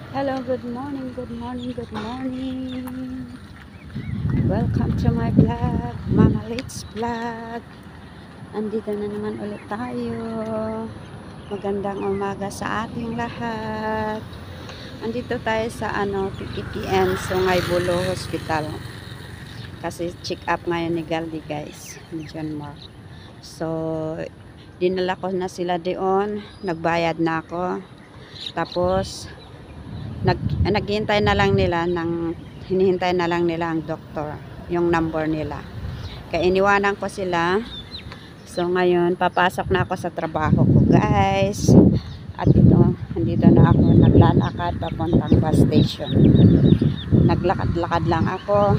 Hello, good morning, good morning, good morning. Welcome to my vlog, Mama Litz Vlog. Andito na naman ulit tayo. Magandang umaga sa ating lahat. Andito tayo sa PPPN, Sungay Bulo Hospital. Kasi check up ngayon ni Galdi guys, ni John Mark. So, dinala ko na sila doon. Nagbayad na ako. Tapos, naghihintay na lang nila hinihintay na lang nila ang doktor, yung number nila. Kaya iniwanan ko sila. So ngayon papasok na ako sa trabaho ko guys. At andito na ako naglalakad papuntang bus station. Naglakad-lakad lang ako.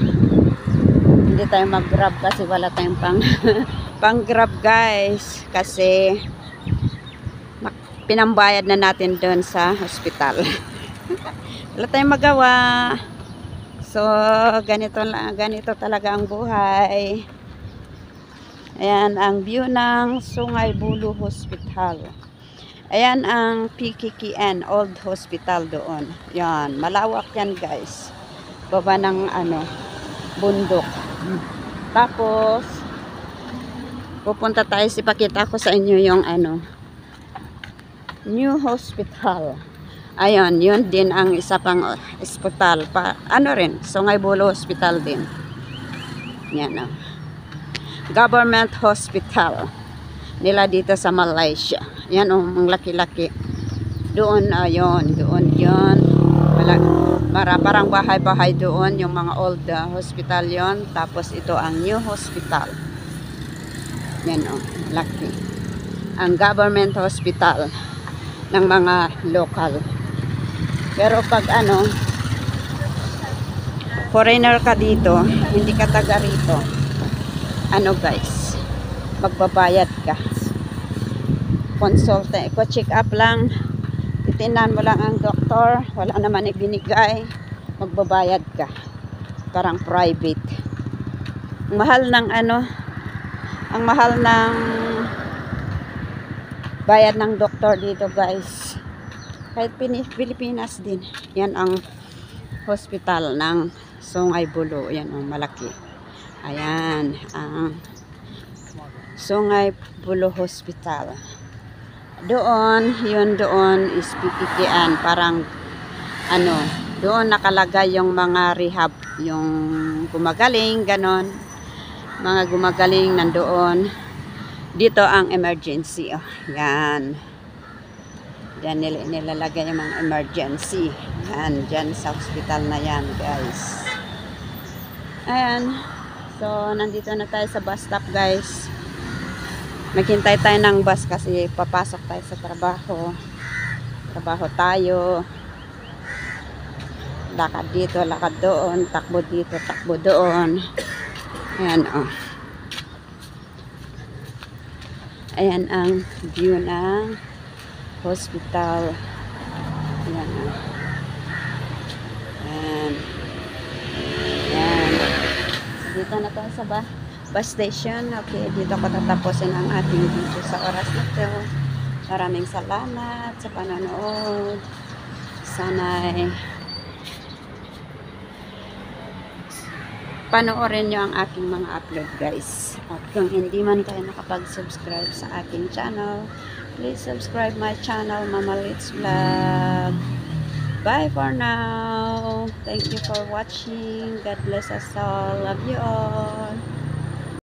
Hindi tayo mag-grab kasi wala tayong pang grab guys. Kasi pinambayad na natin doon sa hospital. Wala tayong magawa. So, ganito talaga ang buhay. Ayan ang view ng Sungay Bulo Hospital. Ayan ang PKKN Old Hospital doon. Yan, malawak yan guys. Baba ng bundok. Tapos, pupunta tayo, ipakita ko sa inyo yung new hospital. Ayun, yun din ang isa pang hospital. Sungay Bulo Hospital din. Yan o. Government Hospital. Nila dito sa Malaysia. Yan o, ang laki-laki. Doon, ayun, doon yun. Parang bahay-bahay doon, yung mga old hospital yon. Tapos ito ang new hospital. Yan o, laki. Ang government hospital ng mga local. Pero pag foreigner ka dito, hindi ka taga rito, guys, magbabayad ka. Consultant, check up lang, titinan mo lang ang doktor, wala naman ibinigay, magbabayad ka. Parang private. Ang mahal ng bayad ng doktor dito guys. Kahit Pilipinas din. Yan ang hospital ng Sungay Bulo. Yan ang malaki. Ayan ang Sungay Bulo Hospital. Doon is PPKN. Parang doon nakalagay yung mga rehab, yung gumagaling, ganon. Mga gumagaling nandoon. Dito ang emergency. Oh, yan. Diyan nilalagay yung mga emergency. Yan, dyan sa hospital na yan, guys. Ayan. So, nandito na tayo sa bus stop, guys. Naghintay tayo ng bus kasi papasok tayo sa trabaho. Trabaho tayo. Lakad dito, lakad doon. Takbo dito, takbo doon. Ayan, oh. Ayan ang view ng hospital. Ayan. Ayan. Ayan. Dito na tayo sa bus station. Okay, dito ko tatapusin ang ating video sa oras na ito. Maraming salamat sa panonood. Sana'y panoorin nyo ang aking mga upload guys. At kung hindi man kayo nakapag-subscribe sa aking channel, please subscribe my channel, Mama Litz Vlog. Bye for now. Thank you for watching. God bless us all. Love you all.